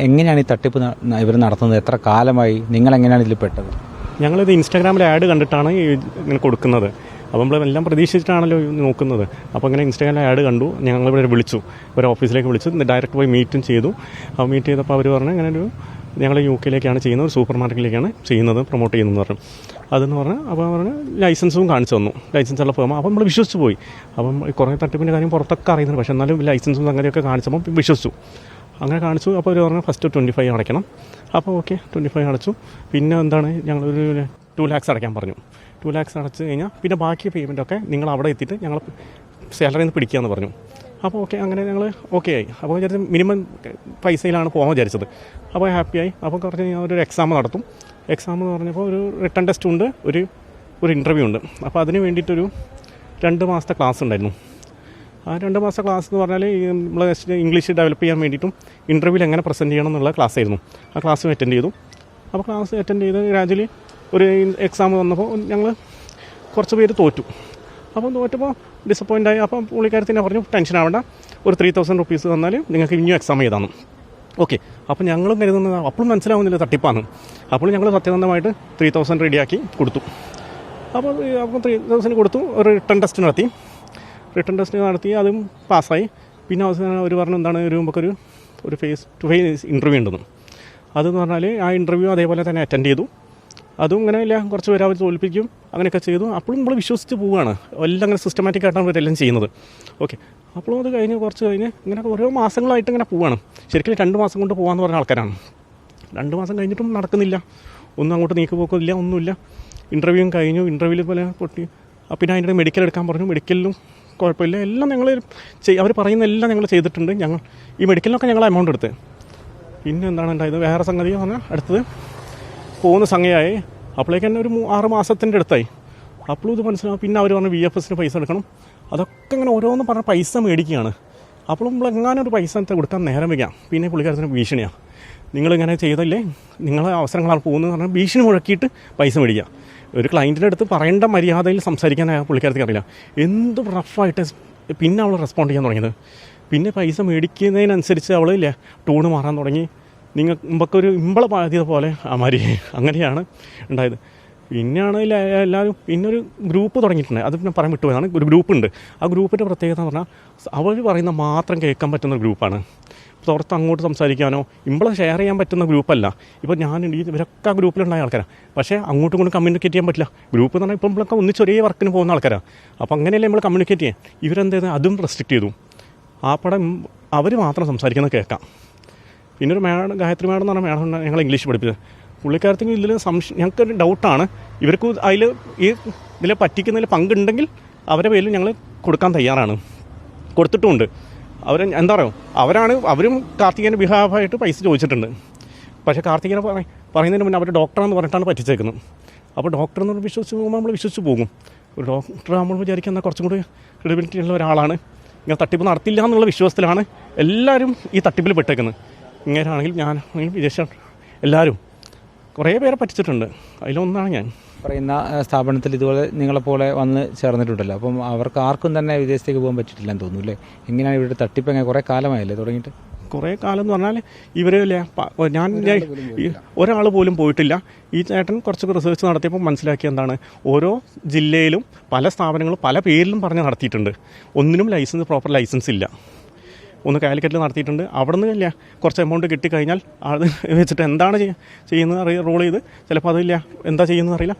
എങ്ങനെയാണ് ഈ തട്ടിപ്പ് ഇവർ നടത്തുന്നത്? എത്ര കാലമായി? നിങ്ങൾ എങ്ങനെയാണ് ഇതിൽ പെട്ടത്? ഞങ്ങളിത് ഇൻസ്റ്റാഗ്രാമിൽ ആഡ് കണ്ടിട്ടാണ് ഇങ്ങനെ കൊടുക്കുന്നത്. അപ്പോൾ നമ്മൾ എല്ലാം പ്രതീക്ഷിച്ചിട്ടാണല്ലോ നോക്കുന്നത്. അപ്പോൾ ഇങ്ങനെ ഇൻസ്റ്റാഗ്രാമിൽ ആഡ് കണ്ടു, ഞങ്ങളിവിടെ വിളിച്ചു, ഒരു ഓഫീസിലേക്ക് വിളിച്ചു, ഡയറക്റ്റ് പോയി മീറ്റും ചെയ്തു. അപ്പോൾ മീറ്റ് ചെയ്തപ്പോൾ അവർ പറഞ്ഞു ഇങ്ങനെ ഞങ്ങൾ UK ചെയ്യുന്നത്, ഒരു സൂപ്പർ മാർക്കറ്റിലേക്കാണ് ചെയ്യുന്നത്, പ്രൊമോട്ട് ചെയ്യുന്നതെന്ന് പറഞ്ഞു. അതെന്ന് പറഞ്ഞാൽ അപ്പോൾ പറഞ്ഞ് ലൈസൻസും കാണിച്ചു തന്നു, ലൈസൻസുള്ള ഫേം. അപ്പോൾ നമ്മൾ വിശ്വസിച്ച് പോയി. അപ്പം കുറേ തട്ടിപ്പിൻ്റെ കാര്യം പുറത്തൊക്കെ അറിയുന്നുണ്ട്, പക്ഷേ എന്നാലും ലൈസൻസും അങ്ങനെയൊക്കെ കാണിച്ചപ്പോൾ വിശ്വസിച്ചു. അങ്ങനെ കാണിച്ചു. അപ്പോൾ അവർ പറഞ്ഞു ഫസ്റ്റ് 25 അടയ്ക്കണം. അപ്പോൾ ഓക്കെ 25 അടച്ചു. പിന്നെ എന്താണ് ഞങ്ങളൊരു 2 lakhs അടയ്ക്കാൻ പറഞ്ഞു. 2 lakhs അടച്ച് കഴിഞ്ഞാൽ പിന്നെ ബാക്കി പേയ്മെൻറ്റൊക്കെ നിങ്ങൾ അവിടെ എത്തിയിട്ട് ഞങ്ങൾ സാലറിയിൽ നിന്ന് പിടിക്കാമെന്ന് പറഞ്ഞു. അപ്പോൾ ഓക്കെ, അങ്ങനെ ഞങ്ങൾ ഓക്കെ ആയി. അപ്പോൾ വിചാരിച്ച മിനിമം പൈസയിലാണ് പോകാൻ വിചാരിച്ചത്. അപ്പോൾ ഹാപ്പിയായി. അപ്പോൾ കുറച്ച് ഞാൻ ഒരു എക്സാം നടത്തും. എക്സാം എന്ന് പറഞ്ഞപ്പോൾ ഒരു റിട്ടൺ ടെസ്റ്റ് ഉണ്ട്, ഒരു ഇൻ്റർവ്യൂ ഉണ്ട്. അപ്പോൾ അതിന് വേണ്ടിയിട്ടൊരു 2 മാസത്തെ ക്ലാസ് ഉണ്ടായിരുന്നു. ആ 2 മാസത്തെ ക്ലാസ് എന്ന് പറഞ്ഞാൽ നമ്മൾ ഇംഗ്ലീഷ് ഡെവലപ്പ് ചെയ്യാൻ വേണ്ടിയിട്ടും ഇൻ്റർവ്യൂവിൽ എങ്ങനെ പ്രസൻറ്റ് ചെയ്യണം എന്നുള്ള ക്ലാസ് ആയിരുന്നു. ആ ക്ലാസ് അറ്റൻഡ് ചെയ്തു. അപ്പോൾ ക്ലാസ് അറ്റൻഡ് ചെയ്ത് ഗ്രാജുവലി ഒരു എക്സാം വന്നപ്പോൾ ഞങ്ങൾ കുറച്ച് പേര് തോറ്റു. അപ്പം തോറ്റപ്പോൾ ഡിസപ്പോയിൻ്റ് ആയി. അപ്പം പുള്ളിക്കാരത്തിനെ പറഞ്ഞു ടെൻഷൻ ആവേണ്ട, ഒരു 3000 rupees തന്നാൽ നിങ്ങൾക്ക് ഇനിയും എക്സാം ചെയ്താണ്. ഓക്കെ. അപ്പോൾ ഞങ്ങളും കരുതുന്നത് അപ്പോഴും മനസ്സിലാവുന്നില്ല തട്ടിപ്പാണ്. അപ്പോൾ ഞങ്ങൾ സത്യസന്ധമായിട്ട് 3000 റെഡിയാക്കി കൊടുത്തു. അപ്പോൾ 3000 കൊടുത്തു. ഒരു റിട്ടൺ ടെസ്റ്റ് നടത്തി, അതും പാസ്സായി. പിന്നെ അവസാനം അവർ പറഞ്ഞു എന്താണ് ഒരു ഫേസ് ടു ഫേസ് ഇൻ്റർവ്യൂ ഉണ്ടെന്ന്. അതെന്ന് പറഞ്ഞാൽ ആ ഇൻ്റർവ്യൂ അതേപോലെ തന്നെ അറ്റൻഡ് ചെയ്തു. അതും ഇങ്ങനെ ഇല്ല, കുറച്ച് പേര് അവർ തോൽപ്പിക്കും, അങ്ങനെയൊക്കെ ചെയ്തു. അപ്പോഴും നമ്മൾ വിശ്വസിച്ച് പോവുകയാണ്. എല്ലാം അങ്ങനെ സിസ്റ്റമാറ്റിക് ആയിട്ടാണ് ഇവരെല്ലാം ചെയ്യുന്നത്. ഓക്കെ. അപ്പോഴും അത് കുറച്ച് കഴിഞ്ഞ് ഇങ്ങനെ ഓരോ മാസങ്ങളായിട്ട് ഇങ്ങനെ പോവുകയാണ്. ശരിക്കും 2 മാസം കൊണ്ട് പോകാമെന്ന് പറഞ്ഞ ആൾക്കാരാണ്. 2 മാസം കഴിഞ്ഞിട്ടും നടക്കുന്നില്ല, ഒന്നും അങ്ങോട്ട് നീക്കുപോക്കില്ല, ഒന്നുമില്ല. ഇൻ്റർവ്യൂവും കഴിഞ്ഞു, ഇൻ്റർവ്യൂവിൽ പോലെ പൊട്ടി. പിന്നെ അതിൻ്റെ മെഡിക്കൽ എടുക്കാൻ പറഞ്ഞു, മെഡിക്കലിലും കുഴപ്പമില്ല. എല്ലാം ഞങ്ങൾ അവർ പറയുന്ന എല്ലാം ഞങ്ങൾ ചെയ്തിട്ടുണ്ട്. ഈ മെഡിക്കലിനൊക്കെ ഞങ്ങൾ എമൗണ്ട് എടുത്ത്. പിന്നെ എന്താണ് ഉണ്ടായത്, വേറെ സംഗതി പറഞ്ഞാൽ അടുത്തത് പോകുന്ന സമയമായി. അപ്പോഴേക്ക് തന്നെ ഒരു 6 മാസത്തിൻ്റെ അടുത്തായി. അപ്പോഴും ഇത് മനസ്സിലാവും. പിന്നെ അവർ പറഞ്ഞു VFSന് പൈസ എടുക്കണം. അതൊക്കെ ഇങ്ങനെ ഓരോന്നും പറഞ്ഞാൽ പൈസ മേടിക്കുകയാണ്. അപ്പോഴും നമ്മൾ എങ്ങാനും ഒരു പൈസ കൊടുക്കാൻ നേരം വയ്ക്കാം. പിന്നെ പുള്ളിക്കാരത്തിന് ഭീഷണിയാണ്, നിങ്ങളിങ്ങനെ ചെയ്തല്ലേ, നിങ്ങളെ അവസരങ്ങളാണ് പോകുന്നതെന്ന് പറഞ്ഞാൽ ഭീഷണി മുഴക്കിയിട്ട് പൈസ മേടിക്കുക. ഒരു ക്ലയൻറ്റിൻ്റെ അടുത്ത് പറയേണ്ട മര്യാദയിൽ സംസാരിക്കാൻ പുള്ളിക്കാരത്തേക്ക് അറിയില്ല. എന്ത് റഫായിട്ട് പിന്നെ അവൾ റെസ്പോണ്ട് ചെയ്യാൻ തുടങ്ങിയത്. പിന്നെ പൈസ മേടിക്കുന്നതിനനുസരിച്ച് അവൾ ടൂണ് മാറാൻ തുടങ്ങി. മുമ്പൊക്കെ ഇമ്പള ബാധ്യത പോലെ അമാരി അങ്ങനെയാണ് ഉണ്ടായത്. പിന്നെയാണ് എല്ലാവരും ഒരു ഗ്രൂപ്പ് തുടങ്ങിയിട്ടുണ്ട്. അത് പിന്നെ പറയാൻ വിട്ടുപോയതാണ്. ഒരു ഗ്രൂപ്പുണ്ട്. ആ ഗ്രൂപ്പിൻ്റെ പ്രത്യേകത എന്ന് പറഞ്ഞാൽ അവർ പറയുന്ന മാത്രം കേൾക്കാൻ പറ്റുന്ന ഗ്രൂപ്പാണ്. പുറത്ത് അങ്ങോട്ട് സംസാരിക്കാനോ ഇമ്പളെ ഷെയർ ചെയ്യാൻ പറ്റുന്ന ഗ്രൂപ്പല്ല. ഇപ്പോൾ ഞാനുണ്ട്, ഇവരൊക്കെ ആ ഗ്രൂപ്പിലുണ്ടായ ആൾക്കാരാണ്. പക്ഷേ അങ്ങോട്ടും ഇങ്ങോട്ടും കമ്മ്യൂണിക്കേറ്റ് ചെയ്യാൻ പറ്റില്ല. ഗ്രൂപ്പ് എന്ന് പറഞ്ഞാൽ ഇപ്പം നമ്മളൊക്കെ ഒന്നിച്ചൊരേ വർക്കിന് പോകുന്ന ആൾക്കാരാണ്. അപ്പോൾ അങ്ങനെയല്ലേ നമ്മൾ കമ്മ്യൂണിക്കേറ്റ് ചെയ്യാൻ. ഇവരെന്ത് ചെയ്താൽ അതും റെസ്ട്രിക്റ്റ് ചെയ്തു. ആ പടം അവർ മാത്രം സംസാരിക്കുന്നത് കേൾക്കാം. പിന്നെ ഒരു മാഡം, ഗായത്രി മാഡം എന്ന് പറഞ്ഞ മാഡം ഞങ്ങൾ ഇംഗ്ലീഷ് പഠിപ്പിച്ചത്. പുള്ളിക്കാരത്തേക്ക് ഇതിൽ ഞങ്ങൾക്കൊരു ഡൗട്ടാണ്. ഇവർക്ക് ഇതിൽ പറ്റിക്കുന്നതിൽ പങ്കുണ്ടെങ്കിൽ അവരുടെ പേരിൽ ഞങ്ങൾ കൊടുക്കാൻ തയ്യാറാണ്, കൊടുത്തിട്ടുമുണ്ട്. എന്താ പറയുക, അവരും കാർത്തികേയൻ്റെ ബിഹാഫായിട്ട് പൈസ ചോദിച്ചിട്ടുണ്ട്. പക്ഷേ കാർത്തികേയനെ പറയുന്നതിന് മുന്നേ അവർ ഡോക്ടറാണെന്ന് പറഞ്ഞിട്ടാണ് പറ്റിച്ചേക്കുന്നത്. അപ്പോൾ ഡോക്ടർ എന്ന് വിശ്വസിച്ച് പോകുമ്പോൾ നമ്മൾ വിശ്വസിച്ച് പോകും. ഒരു ഡോക്ടർ നമ്മൾ വിചാരിക്കുന്ന കുറച്ചും കൂടി ക്രെഡിബിലിറ്റി ഉള്ള ഒരാളാണ്. ഇങ്ങനെ തട്ടിപ്പ് നടത്തില്ല എന്നുള്ള വിശ്വാസത്തിലാണ് എല്ലാവരും ഈ തട്ടിപ്പിൽ പെട്ടേക്കുന്നത്. ഇങ്ങനെയാണെങ്കിൽ ഞാനാണെങ്കിൽ വിദേശ എല്ലാവരും കുറേ പേരെ പറ്റിച്ചിട്ടുണ്ട്. അതിലൊന്നാണ് ഞാൻ പറയുന്ന സ്ഥാപനത്തിൽ ഇതുപോലെ നിങ്ങളെപ്പോലെ വന്ന് ചേർന്നിട്ടുണ്ടല്ലോ. അപ്പം അവർക്ക് ആർക്കും തന്നെ വിദേശത്തേക്ക് പോകാൻ പറ്റിയിട്ടില്ലെന്ന് തോന്നുന്നു അല്ലേ? എങ്ങനെയാണ് ഇവരുടെ തട്ടിപ്പ്? എങ്ങനെ കുറേ കാലമായല്ലേ തുടങ്ങിയിട്ട്? കുറേ കാലം എന്ന് പറഞ്ഞാൽ ഒരാൾ പോലും പോയിട്ടില്ല. ഈ ചേട്ടൻ കുറച്ച് റിസർച്ച് നടത്തിയപ്പോൾ മനസ്സിലാക്കിയ എന്താണ്, ഓരോ ജില്ലയിലും പല സ്ഥാപനങ്ങളും പല പേരിലും പറഞ്ഞ് നടത്തിയിട്ടുണ്ട്. ഒന്നിനും പ്രോപ്പർ ലൈസൻസ് ഇല്ല. ഒന്ന് കാലിക്കറ്റിൽ നടത്തിയിട്ടുണ്ട്. അവിടെ നിന്ന് കുറച്ച് എമൗണ്ട് കിട്ടിക്കഴിഞ്ഞാൽ അത് വെച്ചിട്ട് എന്താണ് ചെയ്യുന്നത് റോൾ ചെയ്ത് ചിലപ്പോൾ അതില്ല, എന്താ ചെയ്യുന്നത് അറിയില്ല.